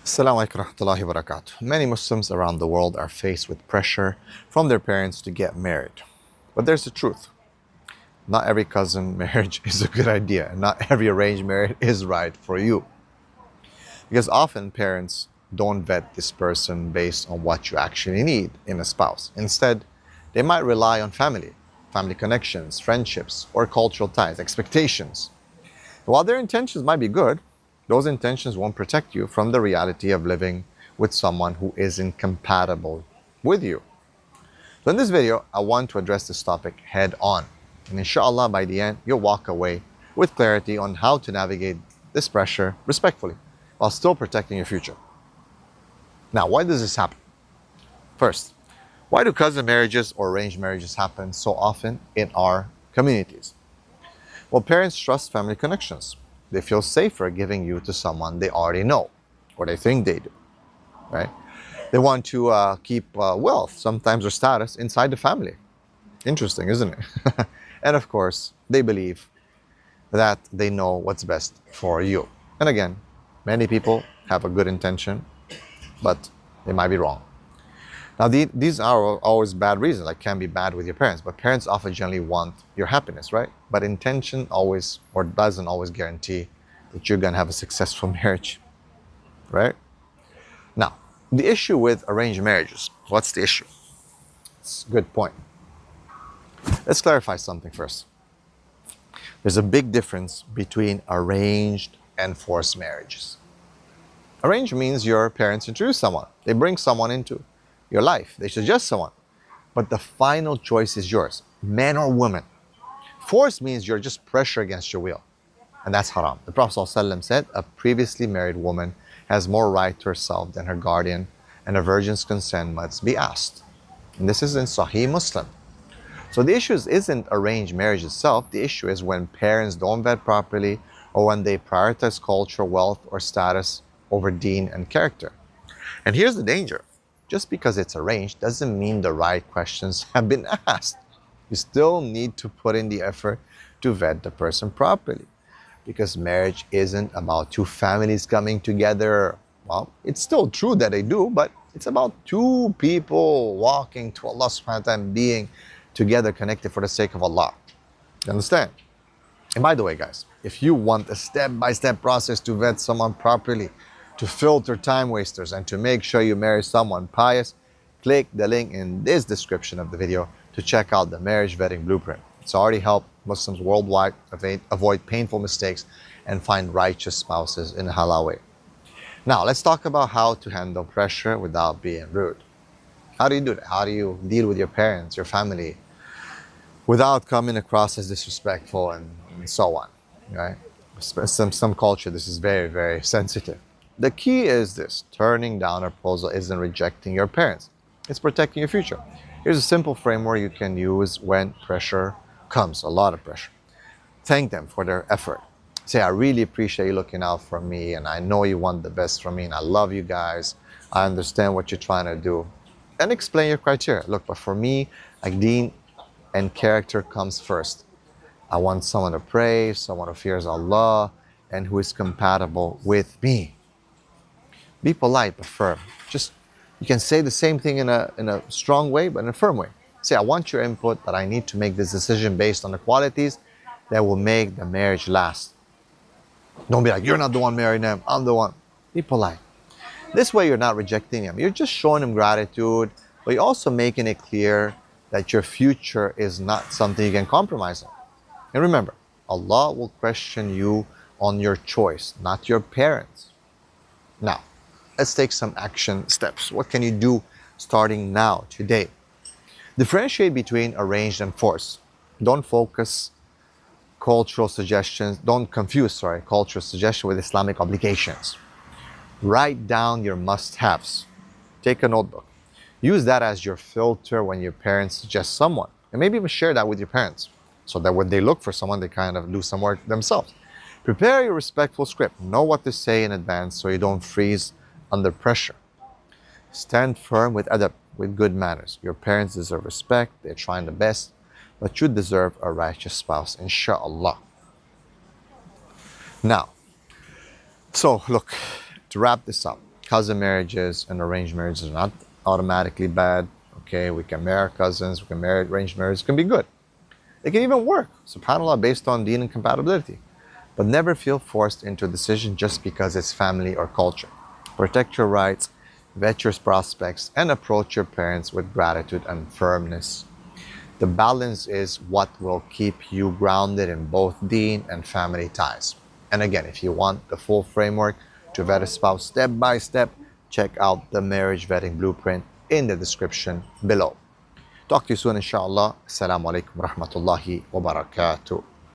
Assalamu alaikum warahmatullahi wabarakatuh. Many Muslims around the world are faced with pressure from their parents to get married. But there's the truth. Not every cousin marriage is a good idea, and not every arranged marriage is right for you. Because often parents don't vet this person based on what you actually need in a spouse. Instead, they might rely on family connections, friendships, or cultural ties, expectations. While their intentions might be good, those intentions won't protect you from the reality of living with someone who isn't compatible with you. So in this video, I want to address this topic head on. And inshallah, by the end, you'll walk away with clarity on how to navigate this pressure respectfully while still protecting your future. Now, why does this happen? First, why do cousin marriages or arranged marriages happen so often in our communities? Well, parents trust family connections. They feel safer giving you to someone they already know, or they think they do, right? They want to keep wealth, sometimes, or status inside the family. Interesting, isn't it? And of course, they believe that they know what's best for you. And again, many people have a good intention, but they might be wrong. Now, these are always bad reasons. Like, can be bad with your parents, but parents often generally want your happiness, right? But intention always, or doesn't always guarantee that you're gonna have a successful marriage, right? Now, the issue with arranged marriages, what's the issue? It's a good point. Let's clarify something first. There's a big difference between arranged and forced marriages. Arranged means your parents introduce someone. They bring someone into your life. They suggest someone. But the final choice is yours, man or woman. Force means you're just pressure against your will. And that's haram. The Prophet ﷺ said, a previously married woman has more right to herself than her guardian, and a virgin's consent must be asked. And this is in Sahih Muslim. So the issue isn't arranged marriage itself. The issue is when parents don't vet properly, or when they prioritize culture, wealth, or status over deen and character. And here's the danger. Just because it's arranged doesn't mean the right questions have been asked. You still need to put in the effort to vet the person properly. Because marriage isn't about two families coming together. Well, it's still true that they do, but it's about two people walking to Allah subhanahu wa ta'ala and being together connected for the sake of Allah. You understand? And by the way, guys, if you want a step-by-step process to vet someone properly, to filter time wasters, and to make sure you marry someone pious, click the link in this description of the video to check out the marriage vetting blueprint. It's already helped Muslims worldwide avoid painful mistakes and find righteous spouses in a halal way. Now, let's talk about how to handle pressure without being rude. How do you do that? How do you deal with your parents, your family, without coming across as disrespectful and so on, right? Some culture, this is very, very sensitive. The key is this: turning down a proposal isn't rejecting your parents. It's protecting your future. Here's a simple framework you can use when pressure comes, a lot of pressure. Thank them for their effort. Say, I really appreciate you looking out for me, and I know you want the best for me, and I love you guys. I understand what you're trying to do. And explain your criteria. Look, but for me, like, deen and character comes first. I want someone to pray, someone who fears Allah, and who is compatible with me. Be polite but firm. You can say the same thing in a strong way, but in a firm way. Say, I want your input, but I need to make this decision based on the qualities that will make the marriage last. Don't be like, you're not the one marrying them, I'm the one. Be polite. This way you're not rejecting them. You're just showing them gratitude, but you're also making it clear that your future is not something you can compromise on. And remember, Allah will question you on your choice, not your parents. Now, let's take some action steps. What can you do starting now, today? Differentiate between arranged and forced. Don't confuse cultural suggestions with Islamic obligations. Write down your must-haves. Take a notebook. Use that as your filter when your parents suggest someone. And maybe even share that with your parents, so that when they look for someone, they kind of do some work themselves. Prepare your respectful script. Know what to say in advance so you don't freeze under pressure. Stand firm with adab, with good manners. Your parents deserve respect. They're trying the best, but you deserve a righteous spouse, inshallah. Now, so look, to wrap this up, cousin marriages and arranged marriages are not automatically bad. Okay, we can marry our cousins, we can marry arranged marriages, it can be good. It can even work, subhanAllah, based on deen and compatibility. But never feel forced into a decision just because it's family or culture. Protect your rights, vet your prospects, and approach your parents with gratitude and firmness. The balance is what will keep you grounded in both deen and family ties. And again, if you want the full framework to vet a spouse step by step, check out the marriage vetting blueprint in the description below. Talk to you soon, inshallah. Assalamu alaikum wa rahmatullahi wa barakatuh.